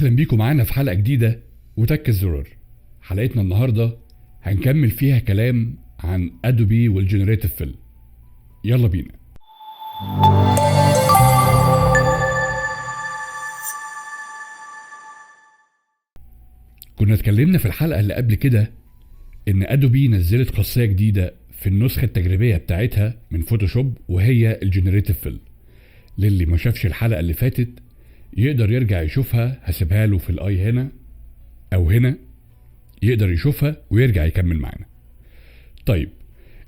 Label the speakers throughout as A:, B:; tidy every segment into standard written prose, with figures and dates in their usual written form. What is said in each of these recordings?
A: اهلا بيكم معانا في حلقة جديدة وتك الزرار. حلقتنا النهاردة هنكمل فيها كلام عن ادوبي والجنريتيف فيل. يلا بينا. كنا اتكلمنا في الحلقة اللي قبل كده ان ادوبي نزلت خاصية جديدة في النسخة التجريبية بتاعتها من فوتوشوب، وهي الجنريتيف فيل. للي ما شافش الحلقة اللي فاتت يقدر يرجع يشوفها، هسيبها له في الاي هنا او هنا، يقدر يشوفها ويرجع يكمل معانا. طيب،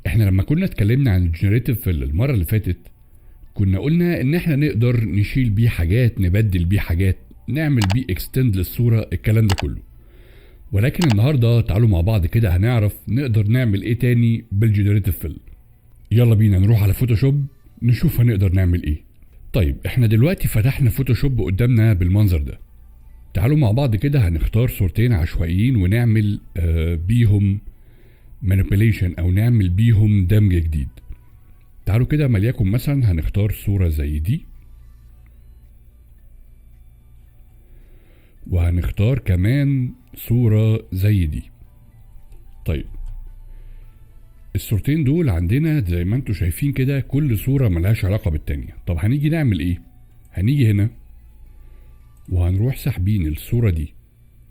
A: احنا لما كنا اتكلمنا عن الجنريتيف فيل المرة اللي فاتت كنا قلنا ان احنا نقدر نشيل بيه حاجات، نبدل بيه حاجات، نعمل بيه اكستند للصورة، الكلام ده كله. ولكن النهاردة تعالوا مع بعض كده هنعرف نقدر نعمل ايه تاني بالجنريتيف فيل. يلا بينا نروح على فوتوشوب نشوف هنقدر نعمل ايه. طيب، احنا دلوقتي فتحنا فوتوشوب قدامنا بالمنظر ده. تعالوا مع بعض كده هنختار صورتين عشوائيين ونعمل بيهم manipulation او نعمل بيهم دمج جديد. تعالوا كده وليكن مثلا هنختار صورة زي دي، وهنختار كمان صورة زي دي. طيب، الصورتين دول عندنا زي ما انتوا شايفين كده كل صورة ملهاش علاقة بالتانية. طب هنيجي نعمل ايه؟ هنيجي هنا وهنروح سحبين الصورة دي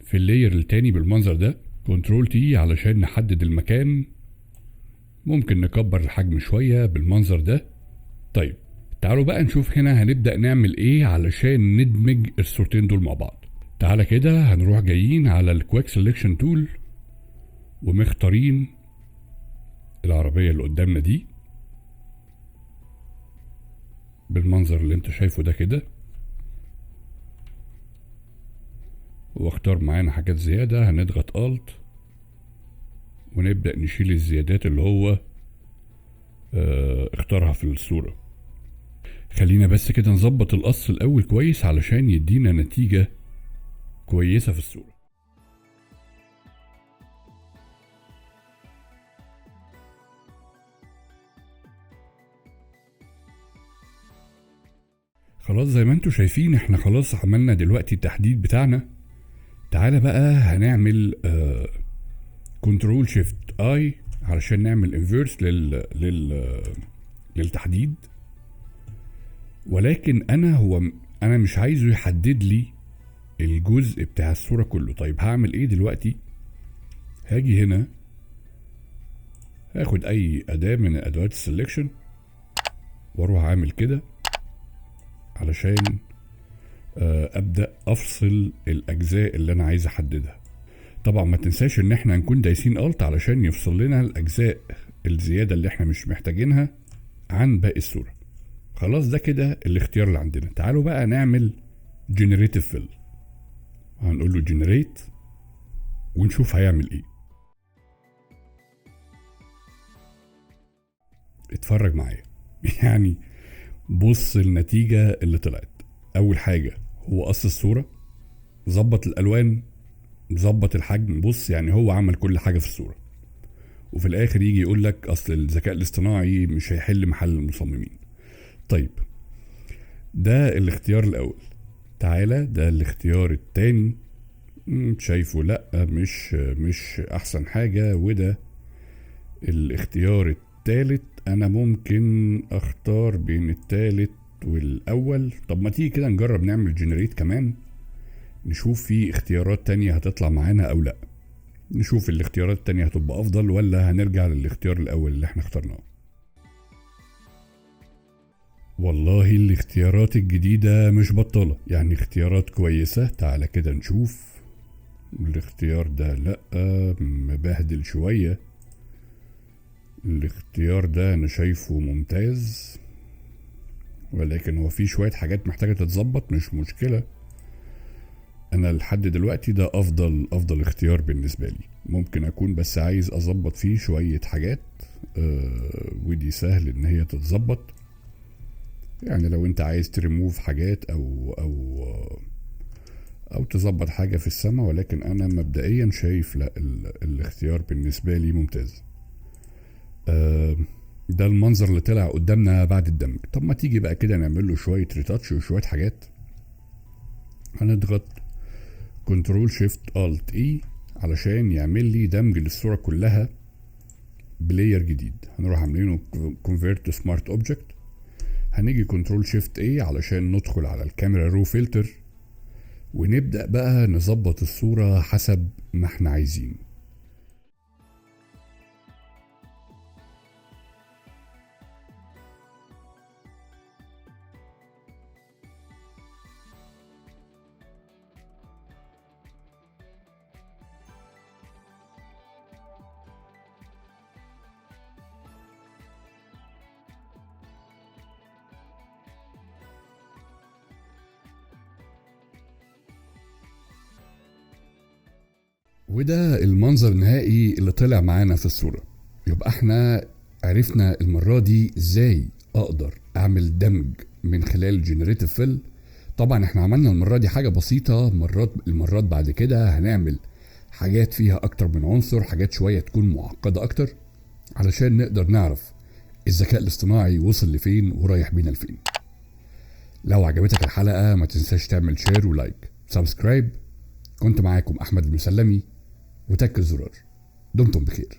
A: في اللاير التاني بالمنظر ده، كنترول تي علشان نحدد المكان. ممكن نكبر الحجم شوية بالمنظر ده. طيب، تعالوا بقى نشوف هنا هنبدأ نعمل ايه علشان ندمج الصورتين دول مع بعض. تعالى كده هنروح جايين على الكويك سيلكشن تول ومختارين العربية اللي قدامنا دي بالمنظر اللي انت شايفه ده كده، واختار معانا حاجات زيادة. هنضغط الت ونبدأ نشيل الزيادات اللي هو اختارها في الصورة. خلينا بس كده نظبط القص الأول كويس علشان يدينا نتيجة كويسة في الصورة. خلاص زي ما انتوا شايفين احنا خلاص عملنا دلوقتي التحديد بتاعنا. تعالى بقى هنعمل كنترول شيفت اي علشان نعمل انفيرس للتحديد. ولكن انا مش عايزه يحدد لي الجزء بتاع الصورة كله. طيب هعمل ايه دلوقتي؟ هاجي هنا هاخد اي اداة من ادوات السلكشن واروح عامل كده علشان ابدأ افصل الاجزاء اللي انا عايز احددها. طبعا ما تنساش ان احنا نكون دايسين الت علشان يفصل لنا الاجزاء الزيادة اللي احنا مش محتاجينها عن باقي الصورة. خلاص ده كده الاختيار اللي عندنا. تعالوا بقى نعمل جنريتيف فيل. هنقول له جنريت ونشوف هيعمل ايه. اتفرج معايا يعني بص النتيجة اللي طلعت. اول حاجة هو قص الصورة، ظبط الالوان، ظبط الحجم. بص يعني هو عمل كل حاجة في الصورة، وفي الاخر يجي يقول لك اصل الذكاء الاصطناعي مش هيحل محل المصممين. طيب ده الاختيار الاول. تعالى ده الاختيار التاني. شايفه لا مش احسن حاجة. وده الاختيار التالت. انا ممكن اختار بين التالت والاول. طب ما تيجي كده نجرب نعمل جنريت كمان نشوف في اختيارات تانية هتطلع معانا او لا. نشوف الاختيارات التانية هتبقى افضل ولا هنرجع للاختيار الاول اللي احنا اخترناه. والله الاختيارات الجديدة مش بطالة، يعني اختيارات كويسة. تعالى كده نشوف. الاختيار ده لا مبهدل شوية. الاختيار ده انا شايفه ممتاز، ولكن هو في شوية حاجات محتاجة تتظبط. مش مشكلة، انا لحد دلوقتي ده افضل اختيار بالنسبة لي. ممكن اكون بس عايز اظبط فيه شوية حاجات ودي سهل ان هي تتظبط. يعني لو انت عايز تريموف حاجات او تظبط حاجة في السماء. ولكن انا مبدئيا شايف لا الاختيار بالنسبة لي ممتاز. ده المنظر اللي طلع قدامنا بعد الدمج. طب ما تيجي بقى كده نعمل له شوية ريتاتش وشوية حاجات. هنضغط كنترول شيفت الت اي علشان يعمل لي دمج للصورة كلها بلاير جديد. هنروح عاملينه convert to smart object. هنيجي كنترول شيفت اي علشان ندخل على الكاميرا رو فلتر، ونبدأ بقى نظبط الصورة حسب ما احنا عايزين. وده المنظر النهائي اللي طلع معانا في الصورة. يبقى احنا عرفنا المرة دي ازاي اقدر اعمل دمج من خلال الجنريتيف فيل. طبعا احنا عملنا المرة دي حاجة بسيطة، المرات بعد كده هنعمل حاجات فيها اكتر من عنصر، حاجات شوية تكون معقدة اكتر، علشان نقدر نعرف الذكاء الاصطناعي وصل لفين ورايح بينا لفين. لو عجبتك الحلقة ما تنساش تعمل شير ولايك سبسكرايب. كنت معاكم احمد المسلمي، وتك الزرار. دمتم بخير.